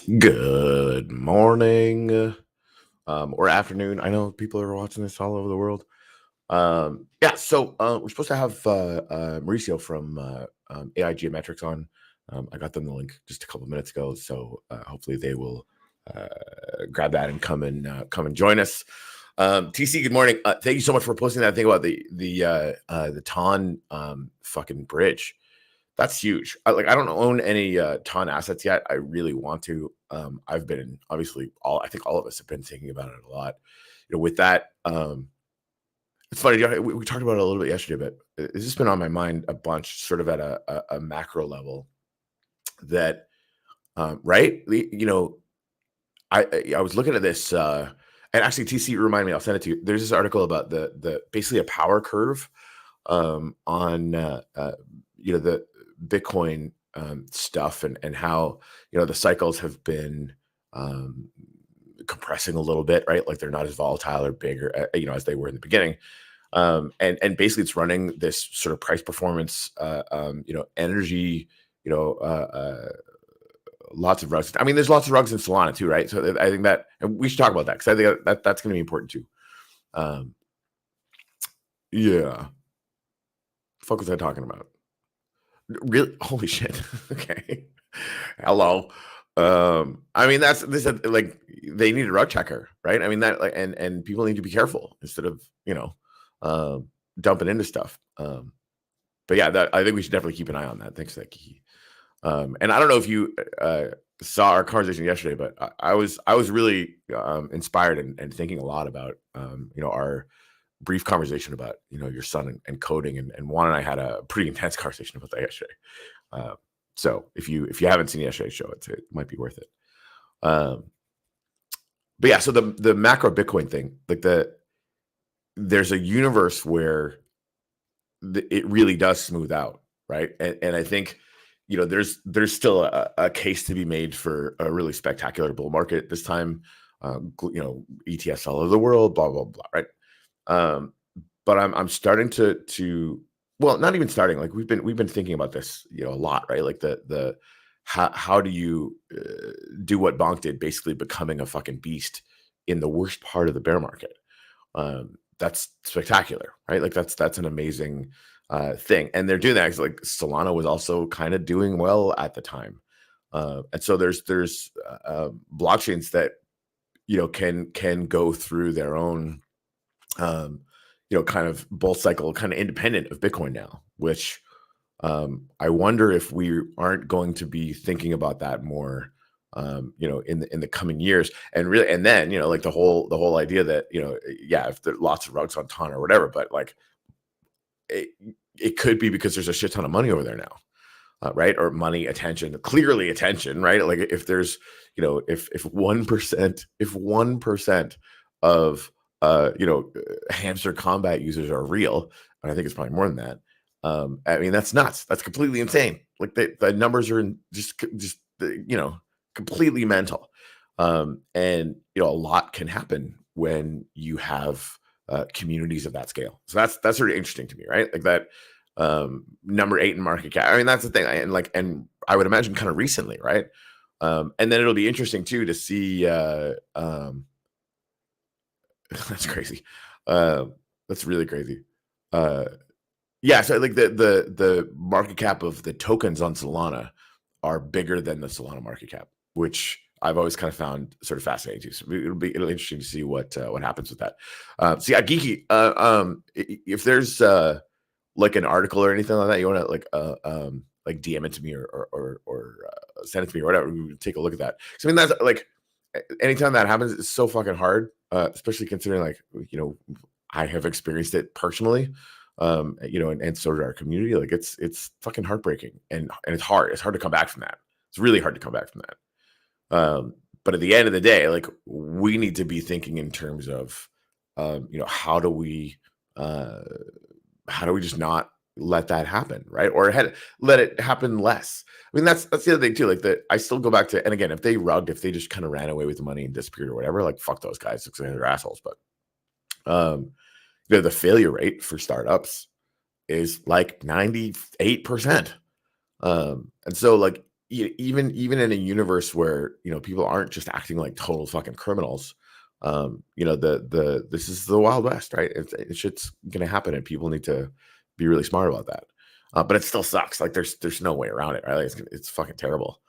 Good morning, or afternoon. I know people are watching this all over the world. Yeah, so we're supposed to have Mauricio from AI Geometrics on. I got them the link just a couple minutes ago, so hopefully they will uh, grab that and come and join us. TC, good morning. Thank you so much for posting that thing about the Ton fucking bridge. That's huge. I don't own any ton assets yet. I really want to. I've been obviously all I think all of us have been thinking about it a lot. With that, it's funny. We talked about it a little bit yesterday, but it's just been on my mind a bunch, sort of at a macro level. That right, I was looking at this, and actually, TC, remind me. I'll send it to you. There's this article about the basically a power curve on the Bitcoin stuff and how the cycles have been um, compressing a little bit, right? Like they're not as volatile or big or as they were in the beginning. And basically, it's running this sort of price performance, energy, you know, uh, uh, lots of rugs. I mean, there's lots of rugs in Solana too, right? So I think that and we should talk about that because I think that's going to be important too. Um, yeah, fuck was I talking about? Really? Holy shit. Okay. Hello. I mean, that's this is like they need a rug checker, right? I mean that like and people need to be careful instead of, um dumping into stuff. But yeah, that I think we should definitely keep an eye on that. Thanks for that, Kiki. And I don't know if you saw our conversation yesterday, but I was really inspired and thinking a lot about our brief conversation about your son and coding and Juan and I had a pretty intense conversation about that yesterday. Uh, so if you haven't seen yesterday's show, it might be worth it. Um, but yeah, so the macro Bitcoin thing, like there's a universe where it really does smooth out, right? And I think there's still a case to be made for a really spectacular bull market this time. ETFs all over the world, blah blah blah, right? Um, but I'm starting to well, not even starting. Like we've been thinking about this, a lot, right? Like the how do you do what Bonk did, basically becoming a fucking beast in the worst part of the bear market? That's spectacular, right? Like that's an amazing thing, and they're doing that 'cause, like Solana was also kind of doing well at the time, and so there's blockchains that can go through their own um, kind of bull cycle, kind of independent of Bitcoin now, which I wonder if we aren't going to be thinking about that more, in the coming years, and really, and then like the whole idea that yeah, if there are lots of rugs on ton or whatever, but like it, it could be because there's a shit ton of money over there now, right? Or money, attention, clearly attention, right? Like if there's, if 1%, if 1% of hamster combat users are real, and I think it's probably more than that. I mean, that's nuts. That's completely insane. Like the numbers are completely mental. And a lot can happen when you have communities of that scale. So that's really interesting to me, right? Like that number 8 in market cap. I mean, that's the thing. And I would imagine kind of recently, right? And then it'll be interesting too to see that's crazy. Uh, that's really crazy. Uh, yeah, so like the market cap of the tokens on Solana are bigger than the Solana market cap, which I've always kind of found sort of fascinating too. So it'll be interesting to see what happens with that. So yeah, Geeky. If there's like an article or anything like that, you want to like DM it to me or send it to me or whatever. We take a look at that. So I mean, that's like anytime that happens, it's so fucking hard, especially considering like I have experienced it personally, and so did our community. Like it's fucking heartbreaking and it's hard. It's hard to come back from that. It's really hard to come back from that. But at the end of the day, like we need to be thinking in terms of, uh, how do we just not let that happen, right? Or let it happen less. I mean, that's the other thing too. Like that, I still go back to, and again, if they just kind of ran away with the money and disappeared or whatever, like fuck those guys, because they're assholes. But um, the failure rate for startups is like 98%. And so like even in a universe where people aren't just acting like total fucking criminals, the this is the Wild West, right? Shit's gonna happen, and people need to be really smart about that. But it still sucks. Like there's no way around it, right? Like, it's fucking terrible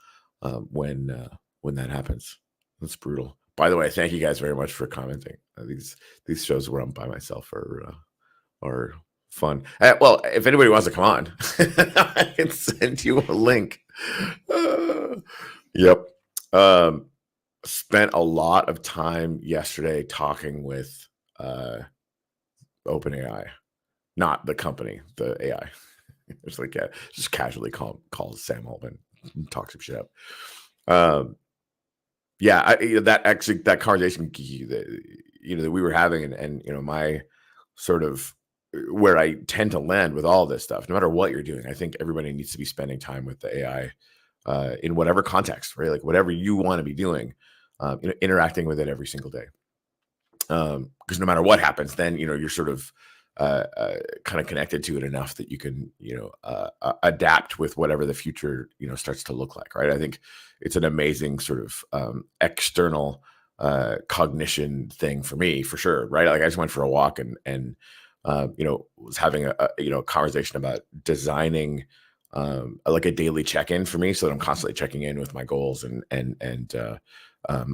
when that happens. It's brutal. By the way, thank you guys very much for commenting. These shows where I'm by myself are fun. Well, if anybody wants to come on, I can send you a link. Yep. Spent a lot of time yesterday talking with OpenAI, not the company, the AI. It's like, yeah, just casually call Sam Altman and talk some shit up. Yeah, that conversation that we were having, and my sort of where I tend to land with all this stuff, no matter what you're doing, I think everybody needs to be spending time with the AI in whatever context, right? Like whatever you want to be doing, interacting with it every single day. Because no matter what happens, then you're sort of kind of connected to it enough that you can adapt with whatever the future starts to look like, right? I think it's an amazing sort of external cognition thing for me, for sure, right? Like I just went for a walk and was having a conversation about designing like a daily check-in for me, so that I'm constantly checking in with my goals and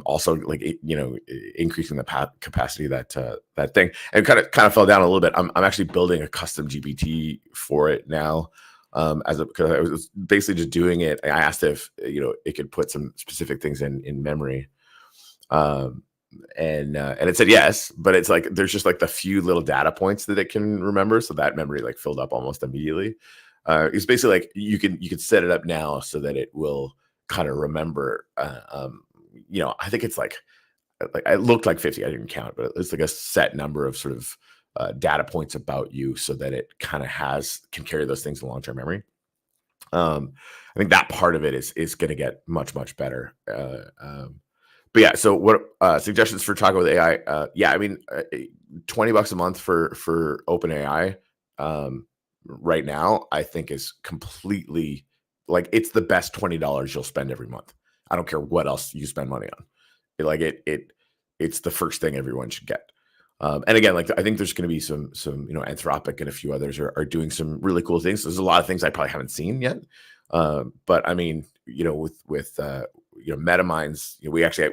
also like increasing the capacity of that thing, and kind of fell down a little bit. I'm actually building a custom GPT for it now, because I was basically just doing it. I asked if it could put some specific things in memory, and it said yes, but it's like there's just like the few little data points that it can remember, so that memory like filled up almost immediately. It's basically like you can set it up now so that it will kind of remember. I think it's like it looked like 50. I didn't count, but it's like a set number of sort of data points about you, so that it kind of can carry those things in long-term memory. I think that part of it is going to get much, much better. But yeah, so what suggestions for talking with AI? Yeah, I mean, $20 a month for OpenAI right now, I think is completely like it's the best $20 you'll spend every month. I don't care what else you spend money on. It's the first thing everyone should get. And again, like I think there's going to be some Anthropic and a few others are doing some really cool things. There's a lot of things I probably haven't seen yet. But I mean, with MetaMinds,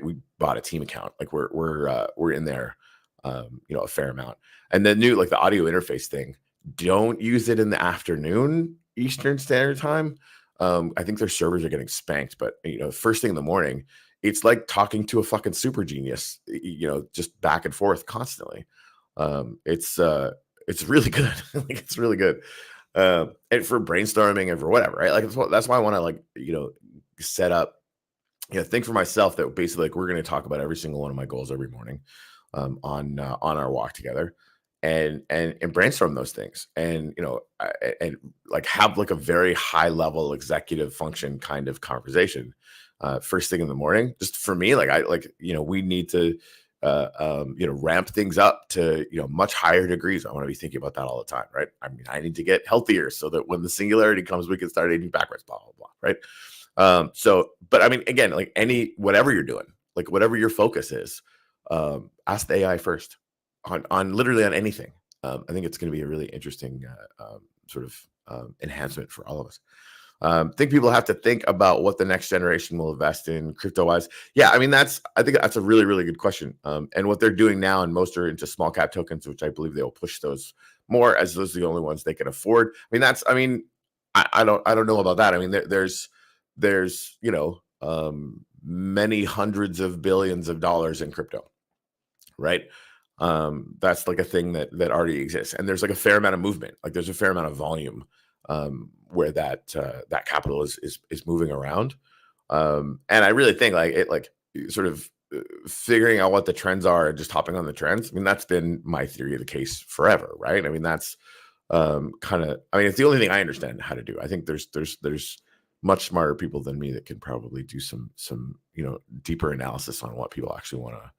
we bought a team account. Like we're in there, a fair amount. And then like the audio interface thing, don't use it in the afternoon Eastern Standard Time. I think their servers are getting spanked, but first thing in the morning, it's like talking to a fucking super genius, just back and forth constantly. It's really good. Like it's really good. And for brainstorming and for whatever, right? Like that's why I want to like, set up, think for myself that basically like we're going to talk about every single one of my goals every morning, on our walk together, and brainstorm those things, and and like have like a very high level executive function kind of conversation first thing in the morning. Just for me, like we need to ramp things up to much higher degrees. I want to be thinking about that all the time, right? I mean, I need to get healthier so that when the singularity comes, we can start aging backwards, blah blah blah, right? But I mean, again, like whatever you're doing, like whatever your focus is, ask the AI first on literally on anything. I think it's going to be a really interesting sort of enhancement for all of us. Think people have to think about what the next generation will invest in crypto wise. Yeah, I mean, I think that's a really, really good question. And what they're doing now, and most are into small cap tokens, which I believe they'll push those more, as those are the only ones they can afford. I mean, I don't know about that. I mean, there's many hundreds of billions of dollars in crypto, right? That's like a thing that already exists, and there's like a fair amount of movement. Like there's a fair amount of volume where that capital is moving around. And I really think like it, like sort of figuring out what the trends are and just hopping on the trends. I mean, that's been my theory of the case forever, right? I mean, that's it's the only thing I understand how to do. I think there's much smarter people than me that can probably do some deeper analysis on what people actually want to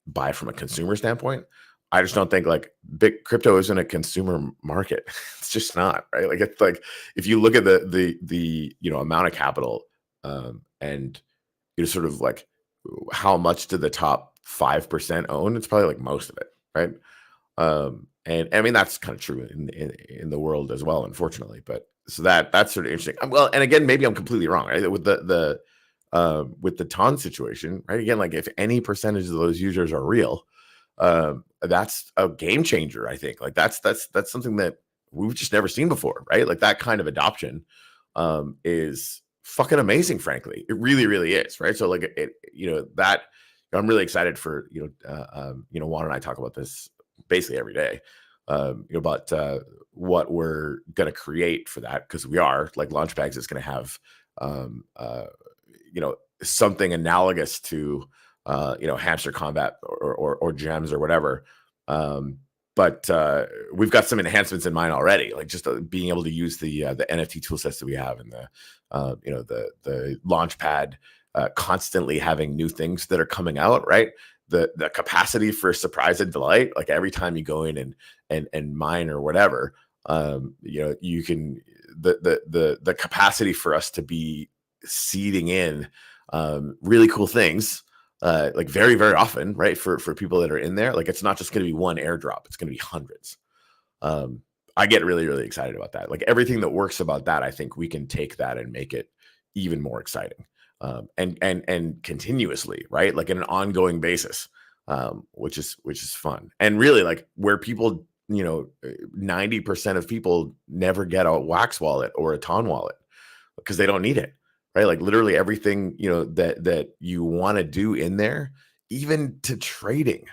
buy from a consumer standpoint. I just don't think like big crypto isn't a consumer market. It's just not, right? Like it's like if you look at the amount of capital And you're sort of like, how much do the top 5% own? It's probably like most of it, right? And I mean that's kind of true in the world as well, unfortunately. But so that's sort of interesting. Well, and again, maybe I'm completely wrong, right? With the Ton situation, right? Again, like if any percentage of those users are real, that's a game changer. I think like that's something that we've just never seen before, right? Like that kind of adoption is fucking amazing. Frankly, it really, really is, right? So like that I'm really excited for Juan and I talk about this basically every day, about what we're gonna create for that because we are like Launchbags is gonna have um, uh, something analogous to hamster combat or gems or whatever. Um, but we've got some enhancements in mind already, like just being able to use the NFT tool sets that we have and the Launchpad constantly having new things that are coming out, right? The capacity for surprise and delight, like every time you go in and mine or whatever, you can the capacity for us to be seeding in really cool things like very, very often, right? For people that are in there, like it's not just going to be one airdrop; it's going to be hundreds. Um, I get really, really excited about that. Like everything that works about that, I think we can take that and make it even more exciting, and continuously, right? Like in an ongoing basis, which is fun. And really, like where people, 90% of people never get a Wax wallet or a Ton wallet because they don't need it, right? Like literally everything, that you want to do in there, even to trading,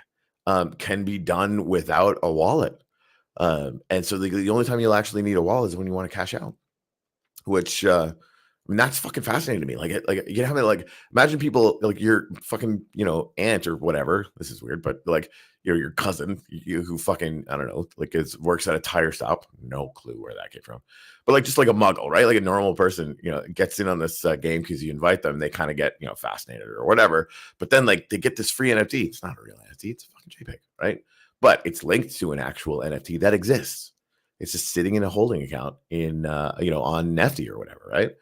can be done without a wallet. And so the only time you'll actually need a wallet is when you want to cash out, which I mean, that's fucking fascinating to me. Like you have it like imagine people like your fucking aunt or whatever. This is weird, but like your cousin, who fucking I don't know, like works at a tire stop. No clue where that came from, but like just like a muggle, right? Like a normal person, gets in on this game because you invite them. They kind of get fascinated or whatever. But then like they get this free NFT. It's not a real NFT. It's a fucking JPEG, right? But it's linked to an actual NFT that exists. It's just sitting in a holding account in on Nifty or whatever, right?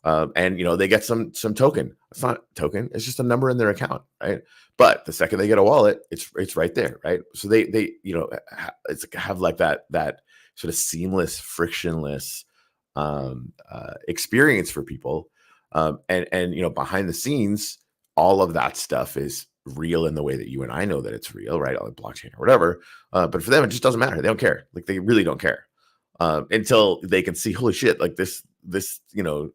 And they get some token. It's not token; it's just a number in their account, right? But the second they get a wallet, it's right there, right? So they it's have like that sort of seamless, frictionless experience for people, and behind the scenes, all of that stuff is real in the way that you and I know that it's real, right? On the blockchain or whatever. But for them, it just doesn't matter. They don't care. Like they really don't care until they can see, holy shit, like this virtual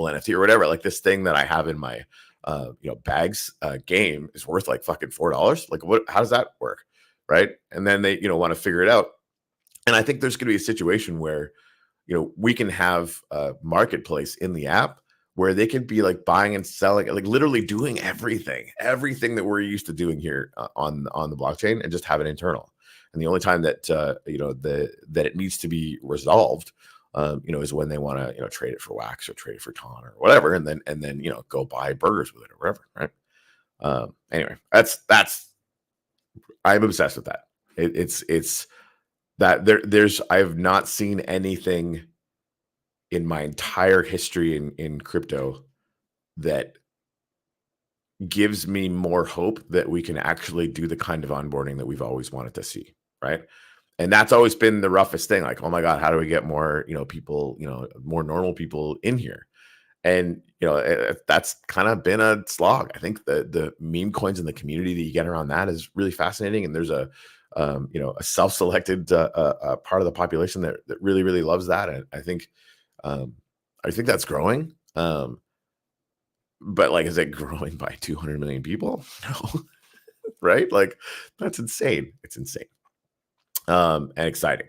NFT or whatever, like this thing that I have in my bags game is worth like fucking $4. Like how does that work? Right. And then they, want to figure it out. And I think there's going to be a situation where, we can have a marketplace in the app where they could be like buying and selling, like literally doing everything that we're used to doing here on the blockchain and just have it internal. And the only time that that it needs to be resolved, is when they want to trade it for Wax or trade it for Ton or whatever, and then go buy burgers with it or whatever, right? Anyway, that's I'm obsessed with that. It's that there's I have not seen anything in my entire history in crypto that gives me more hope that we can actually do the kind of onboarding that we've always wanted to see, right? And that's always been the roughest thing. Like, oh my God, how do we get more, people, more normal people in here? And that's kind of been a slog. I think the meme coins in the community that you get around that is really fascinating. And there's a self-selected part of the population that really, really loves that. And I think that's growing. But like, is it growing by 200 million people? No, right? Like, that's insane. It's insane. And exciting.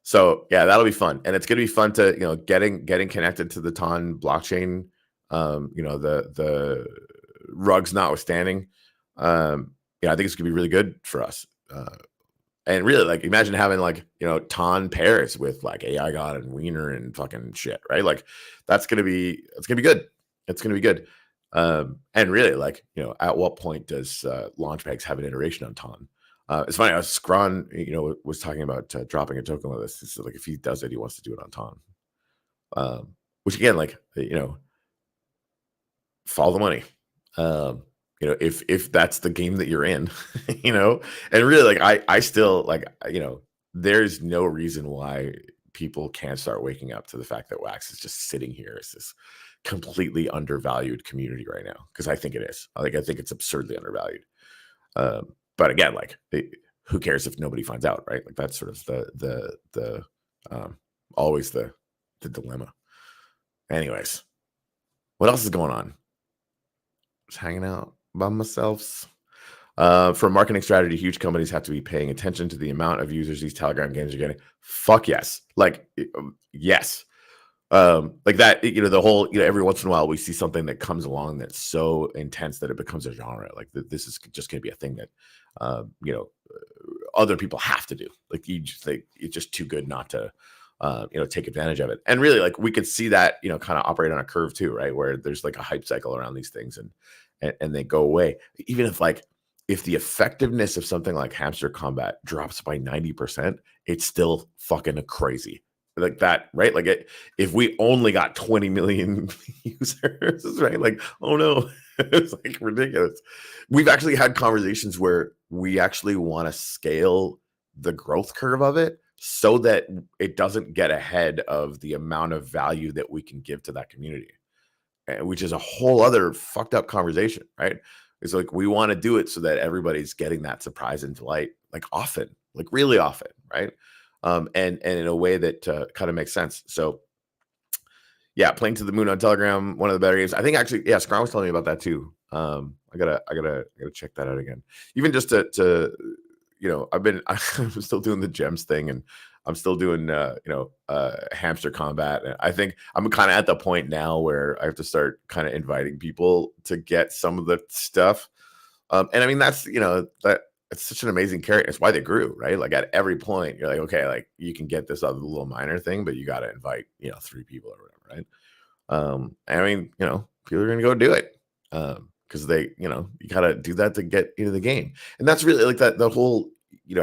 So yeah, that'll be fun, and it's gonna be fun to getting connected to the Ton blockchain. The rugs notwithstanding, I think it's gonna be really good for us. And really, like, imagine having like Ton pairs with like AI God and Wiener and fucking shit, right? Like, it's gonna be good. It's gonna be good. And really, like, at what point does Launchbags have an iteration on Ton? It's funny. I was Scron, was talking about dropping a token with us. It's like if he does it, he wants to do it on Ton. which again, like, follow the money. If that's the game that you're in, and really, like, I still, like, there's no reason why people can't start waking up to the fact that Wax is just sitting here as this completely undervalued community right now, because I think it is. I think it's absurdly undervalued. But again, like, who cares if nobody finds out, right? Like, that's sort of the always the dilemma. Anyways, what else is going on? Just hanging out by myself. For marketing strategy, huge companies have to be paying attention to the amount of users these Telegram games are getting. Fuck yes. Like, yes. Like that, the whole, every once in a while we see something that comes along that's so intense that it becomes a genre. Like, this is just going to be a thing that, other people have to do. Like, you just think it's just too good not to, take advantage of it. And really, like, we could see that, kind of operate on a curve too, right? Where there's like a hype cycle around these things and they go away. Even if the effectiveness of something like Hamster Combat drops by 90%, it's still fucking crazy. Like that, right? Like, if we only got 20 million users, right? Like, oh no, it's like ridiculous. We've actually had conversations where we actually want to scale the growth curve of it so that it doesn't get ahead of the amount of value that we can give to that community, which is a whole other fucked up conversation, right? It's like, we want to do it so that everybody's getting that surprise and delight, like, often, like, really often, right? And in a way that kind of makes sense. So yeah, Playing to the Moon on Telegram, one of the better games. I think actually, yeah, Scrum was telling me about that too. I gotta check that out again. Even just to I'm still doing the gems thing, and I'm still doing Hamster Combat. And I think I'm kind of at the point now where I have to start kind of inviting people to get some of the stuff. And I mean, that's that it's such an amazing character. It's why they grew, right? Like, at every point, you're like, okay, like, you can get this other little minor thing, but you got to invite 3 people or whatever, right? I mean, people are gonna go do it. Because they, you got to do that to get into the game. And that's really like that, the whole,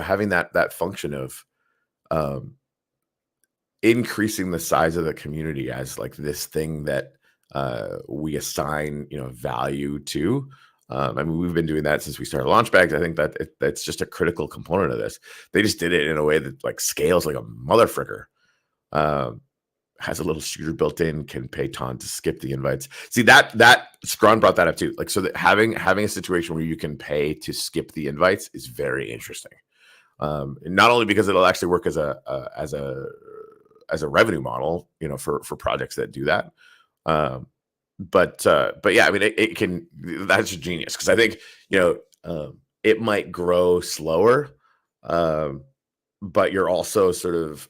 having that function of increasing the size of the community as like this thing that we assign, value to. I mean, we've been doing that since we started Launchbags. I think that that's just a critical component of this. They just did it in a way that, like, scales like a motherfricker. Has a little shooter built in, can pay Ton to skip the invites. See, that Scron brought that up too. Like, so that having a situation where you can pay to skip the invites is very interesting. Not only because it'll actually work as a revenue model, for projects that do that. But yeah, I mean, it can. That's genius, because I think it might grow slower, but you're also sort of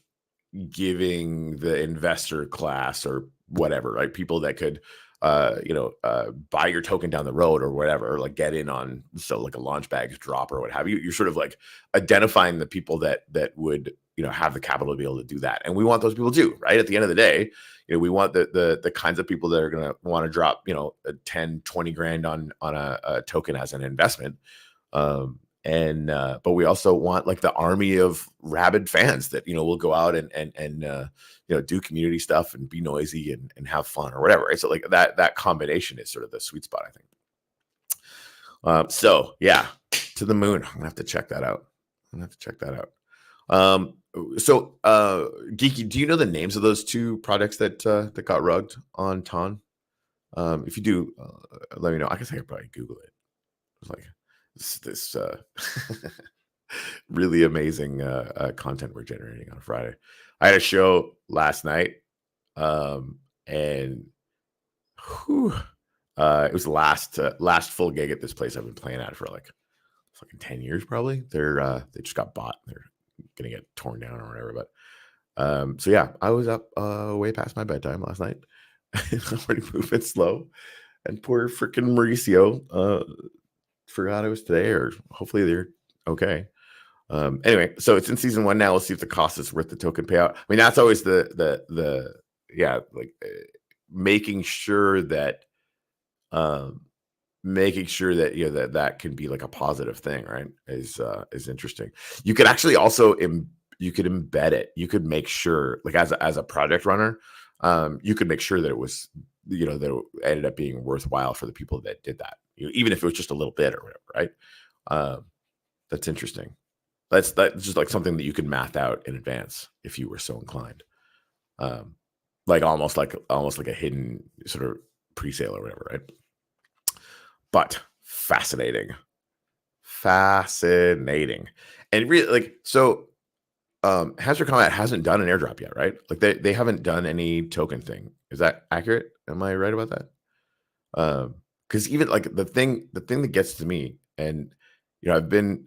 giving the investor class or whatever, right? People that could buy your token down the road or whatever, like, get in on, so like a Launchbags drop or what have you. You're sort of like identifying the people that would have the capital to be able to do that, and we want those people too, right? At the end of the day, we want the kinds of people that are going to want to drop 10, 20 grand on a token as an investment. But we also want, like, the army of rabid fans that will go out and do community stuff and be noisy and have fun or whatever, right? So, like, that combination is sort of the sweet spot, I think. So yeah, To the Moon. I'm gonna have to check that out. So Geeky, do you know the names of those 2 projects that got rugged on Ton? If you do, let me know. I guess I could probably Google it. It's like this really amazing content we're generating on a Friday. I had a show last night, and it was the last full gig at this place I've been playing at for like fucking 10 years probably. They just got bought. They're gonna get torn down or whatever. But so yeah, I was up way past my bedtime last night. I'm already moving slow, and poor freaking Mauricio forgot it was today, or hopefully they're okay. Anyway, so it's in season 1 now. We'll see if the cost is worth the token payout. I mean, that's always the making sure that that can be like a positive thing, right? Is interesting. You could actually also you could embed it. You could make sure, like, as a project runner, you could make sure that it was, that it ended up being worthwhile for the people that did that, even if it was just a little bit or whatever, right? Um, that's interesting. That's just like something that you could math out in advance if you were so inclined. Um, like almost like a hidden sort of pre-sale or whatever, right? But fascinating, fascinating, and really like so. Hazard Combat hasn't done an airdrop yet, right? Like they haven't done any token thing. Is that accurate? Am I right about that? Because even like the thing that gets to me, and I've been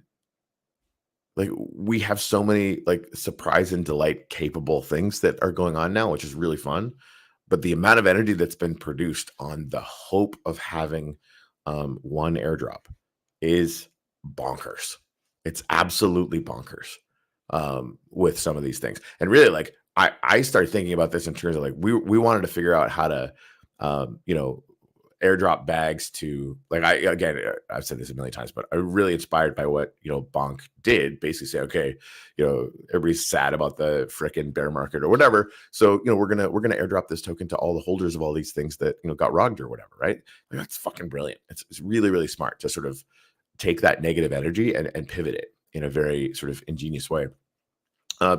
like, we have so many like surprise and delight capable things that are going on now, which is really fun. But the amount of energy that's been produced on the hope of having one airdrop is bonkers. It's absolutely bonkers with some of these things. And really, like I started thinking about this in terms of like we wanted to figure out how to um, you know airdrop bags to like I've said this a million times, but I'm really inspired by what Bonk did. Basically say, okay, everybody's sad about the frickin' bear market or whatever. So we're gonna airdrop this token to all the holders of all these things that got rogged or whatever, right? Like, that's fucking brilliant. It's really, really smart to sort of take that negative energy and pivot it in a very sort of ingenious way.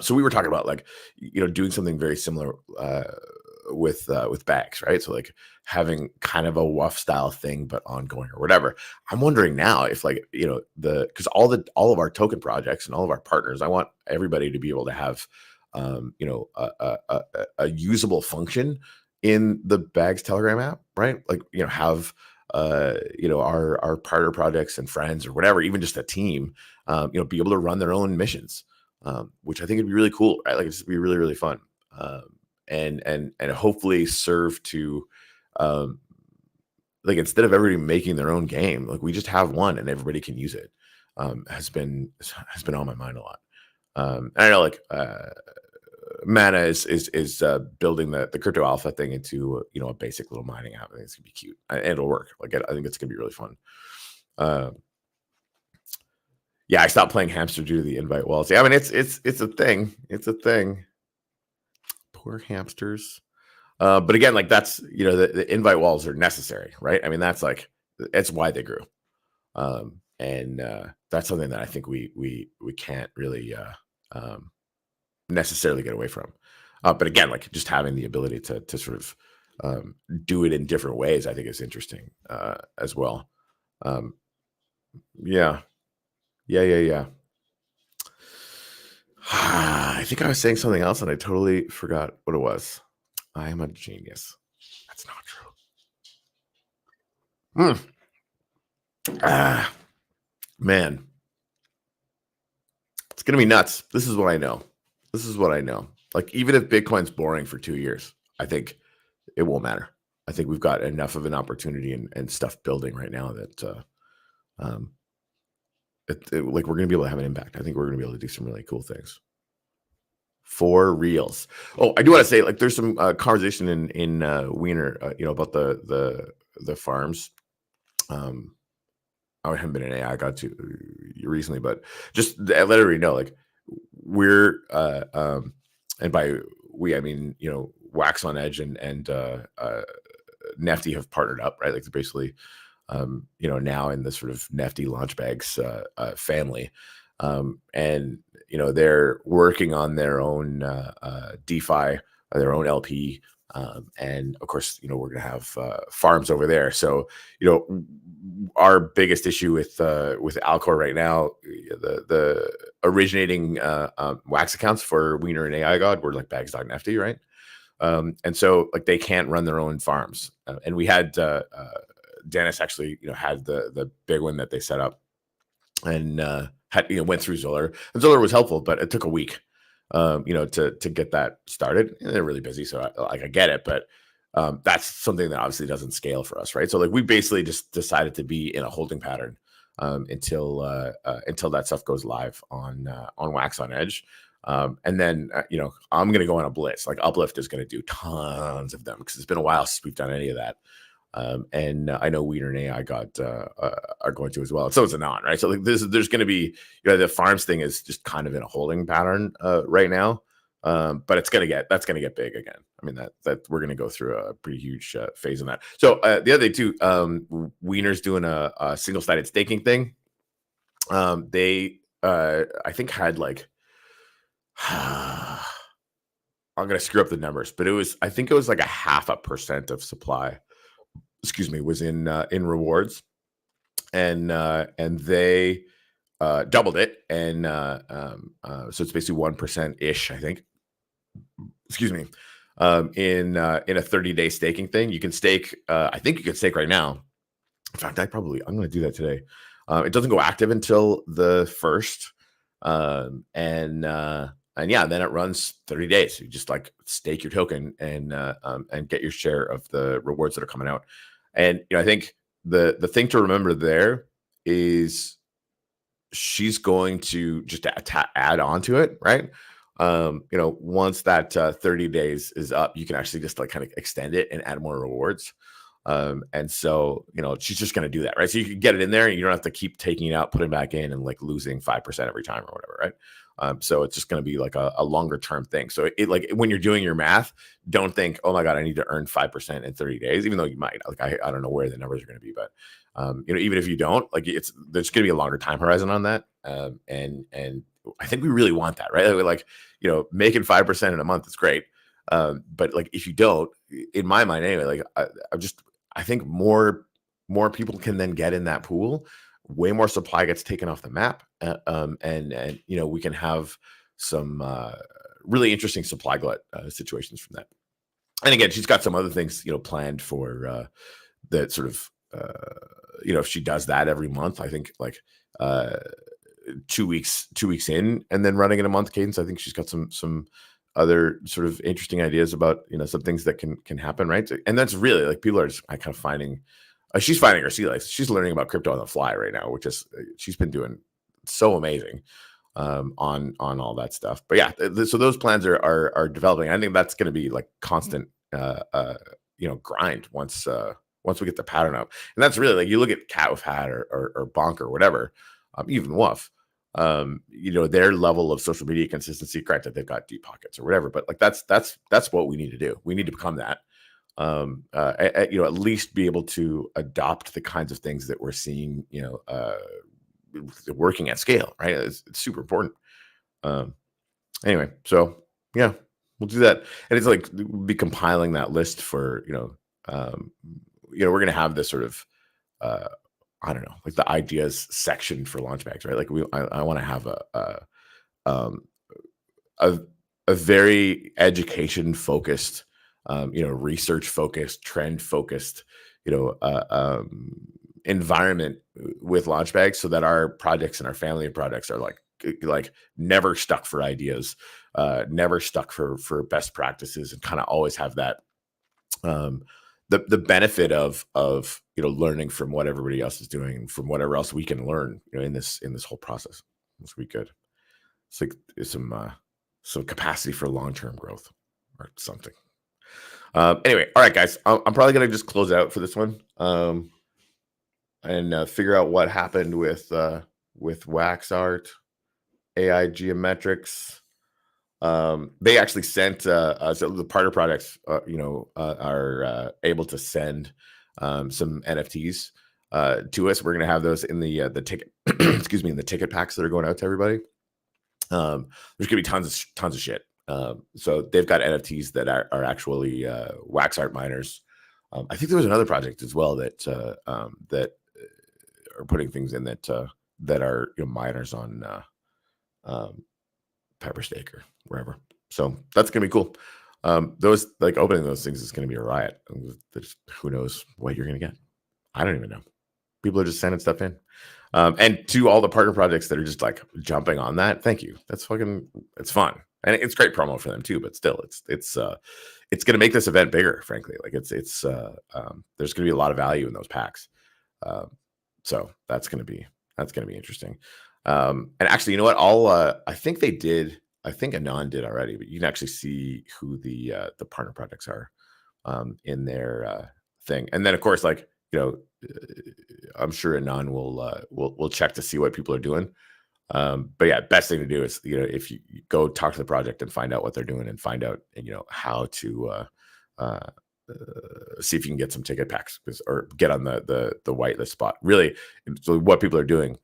So we were talking about like doing something very similar with bags, right? So like having kind of a WUF style thing, but ongoing or whatever. I'm wondering now if like because all of our token projects and all of our partners, I want everybody to be able to have a usable function in the Bags Telegram app, right? Like have our partner projects and friends or whatever, even just a team, be able to run their own missions, which I think would be really cool, right? Like it's be really, really fun. And hopefully serve to um, like instead of everybody making their own game, like we just have one and everybody can use it. Has been on my mind a lot. And I know like Mana is building the crypto alpha thing into a basic little mining app. I think it's gonna be cute and it'll work. Like I think it's gonna be really fun. Uh, yeah, I stopped playing hamster due to the invite walls. Yeah, I mean it's a thing. It's a thing. Poor hamsters. But again, like that's the invite walls are necessary, right? I mean that's why they grew, and that's something that I think we can't really necessarily get away from. But again, like just having the ability to sort of do it in different ways, I think is interesting as well. Um, yeah, yeah. I think I was saying something else and I totally forgot what it was. I am a genius. That's not true. Ah, man, it's gonna be nuts. This is what I know. This is what I know. Like even if Bitcoin's boring for 2 years, I think it won't matter. I think we've got enough of an opportunity and stuff building right now that um, like we're gonna be able to have an impact. I think we're gonna be able to do some really cool things for reals. Oh, I do want to say like there's some conversation in Wiener, about the farms. I haven't been in AI. I got to recently, but just let everybody know, like we're and by we I mean Wax on Edge and Nefty have partnered up, right? Like they're basically now in the sort of Nefty Launchbags family, and they're working on their own DeFi, their own LP. And of course, we're going to have farms over there. So, our biggest issue with Alcor right now, the originating Wax accounts for Wiener and AI God were like bags.nft, right? And so like they can't run their own farms. And we had Dennis actually, had the big one that they set up and had went through Zoller. And Zoller was helpful, but it took a week to get that started. And they're really busy, so I get it, but that's something that obviously doesn't scale for us, right? So like we basically just decided to be in a holding pattern until that stuff goes live on Wax on Edge. And then I'm gonna go on a blitz. Like Uplift is gonna do tons of them because it's been a while since we've done any of that. And I know Wiener and AI got are going to as well. So it's Anon, right? So like there's going to be the farms thing is just kind of in a holding pattern right now. But that's gonna get big again. I mean that we're gonna go through a pretty huge phase in that. So the other thing too, Wiener's doing a single sided staking thing. They I think had like I'm gonna screw up the numbers, but I think it was like a 0.5% of supply, excuse me, was in rewards, and they doubled it, and so it's basically 1% ish, I think. Excuse me. In a 30-day staking thing, you can stake. I think you can stake right now. In fact, I'm going to do that today. It doesn't go active until the 1st, and yeah, then it runs 30 days. You just like stake your token and get your share of the rewards that are coming out. And I think the thing to remember there is she's going to just add on to it, right? Once that 30 days is up, you can actually just like kind of extend it and add more rewards. And so, she's just going to do that, right? So you can get it in there and you don't have to keep taking it out, putting it back in and like losing 5% every time or whatever, right? So it's just going to be like a longer term thing. So it like when you're doing your math, don't think, oh my God, I need to earn 5% in 30 days, even though you might. Like I don't know where the numbers are going to be, but even if you don't, like there's going to be a longer time horizon on that. And I think we really want that, right? Like making 5% in a month is great. But like if you don't, in my mind anyway, like I think more people can then get in that pool. Way more supply gets taken off the map, and we can have some really interesting supply glut situations from that. And again, she's got some other things planned for that sort of if she does that every month, I think like 2 weeks in and then running in a month cadence. I think she's got some other sort of interesting ideas about some things that can happen, right? And that's really like people are just kind of finding she's finding her sea legs. She's learning about crypto on the fly right now, which is she's been doing so amazing on all that stuff. But yeah, so those plans are developing. I think that's going to be like constant grind once we get the pattern up. And that's really like you look at Cat with Hat or Bonk or whatever, even Woof. Their level of social media consistency, granted they've got deep pockets or whatever, but like that's what we need to do. We need to become that. At least be able to adopt the kinds of things that we're seeing, working at scale, right? It's super important. Anyway, so yeah, we'll do that. And it's like we'll be compiling that list for, we're going to have this sort of, I don't know, like the ideas section for Launchbags, right? Like I want to have a very education focused, research focused, trend focused, environment with Launchbags, so that our projects and our family of projects are like never stuck for ideas, never stuck for best practices, and kind of always have that the benefit of learning from what everybody else is doing and from whatever else we can learn in this whole process. This would be good. It's like some capacity for long-term growth or something. Anyway, all right, guys, I'm probably gonna just close out for this one and figure out what happened with Wax Art, AI Geometrics. They actually sent so the partner products are able to send some NFTs to us. We're gonna have those in the ticket excuse me, in the ticket packs that are going out to everybody. There's gonna be tons of shit. So they've got NFTs that are actually Wax Art miners. I think there was another project as well that are putting things in that are miners on Pepperstake or wherever. So that's gonna be cool. Those like opening those things is gonna be a riot. Who knows what you're gonna get? I don't even know. People are just sending stuff in. And to all the partner projects that are just like jumping on that, thank you. It's fun. And it's great promo for them too, but still it's going to make this event bigger, frankly. Like there's going to be a lot of value in those packs. So that's going to be interesting. And actually, you know what? I think Anon did already, but you can actually see who the partner projects are in their thing. And then of course, like, I'm sure Anon will check to see what people are doing. But yeah, best thing to do is, if you go talk to the project and find out what they're doing and find out, how to see if you can get some ticket packs or get on the whitelist spot. Really, so what people are doing,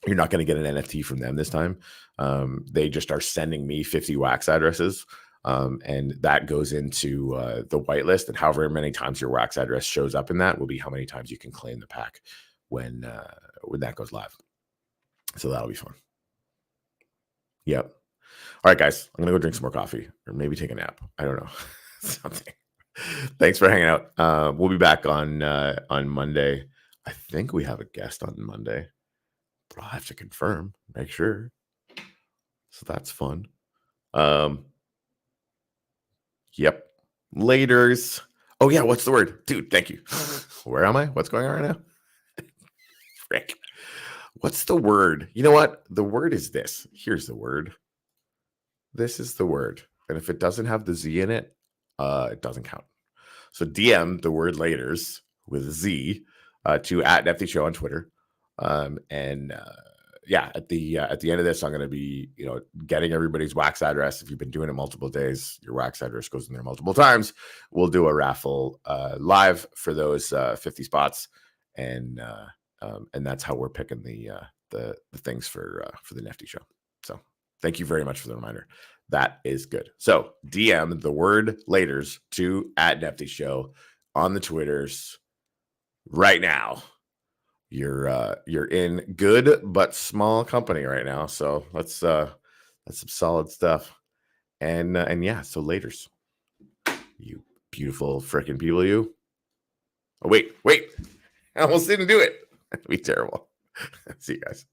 you're not going to get an NFT from them this time. They just are sending me 50 wax addresses. And that goes into the whitelist, and however many times your wax address shows up in that will be how many times you can claim the pack when that goes live. So that'll be fun. Yep. All right, guys, I'm gonna go drink some more coffee or maybe take a nap. I don't know. Something. Thanks for hanging out. We'll be back on Monday. I think we have a guest on Monday, but I'll have to confirm, make sure. So that's fun. Yep. Laters. Oh yeah, what's the word? Dude, thank you. Where am I? What's going on right now? Frick. What's the word? You know what? The word is this. Here's the word. This is the word. And if it doesn't have the Z in it, it doesn't count. So DM the word laters with a Z to @NFTshow on Twitter. Yeah, at the end of this, I'm going to be, getting everybody's wax address. If you've been doing it multiple days, your wax address goes in there multiple times. We'll do a raffle live for those 50 spots, and that's how we're picking the things for the NFT show. So thank you very much for the reminder. That is good. So DM the word laters to @NFTshow on the Twitters right now. You're in good but small company right now. So that's some solid stuff. And yeah, so laters. You beautiful freaking people, you. Oh, wait. I almost didn't do it. That'd be terrible. See you guys.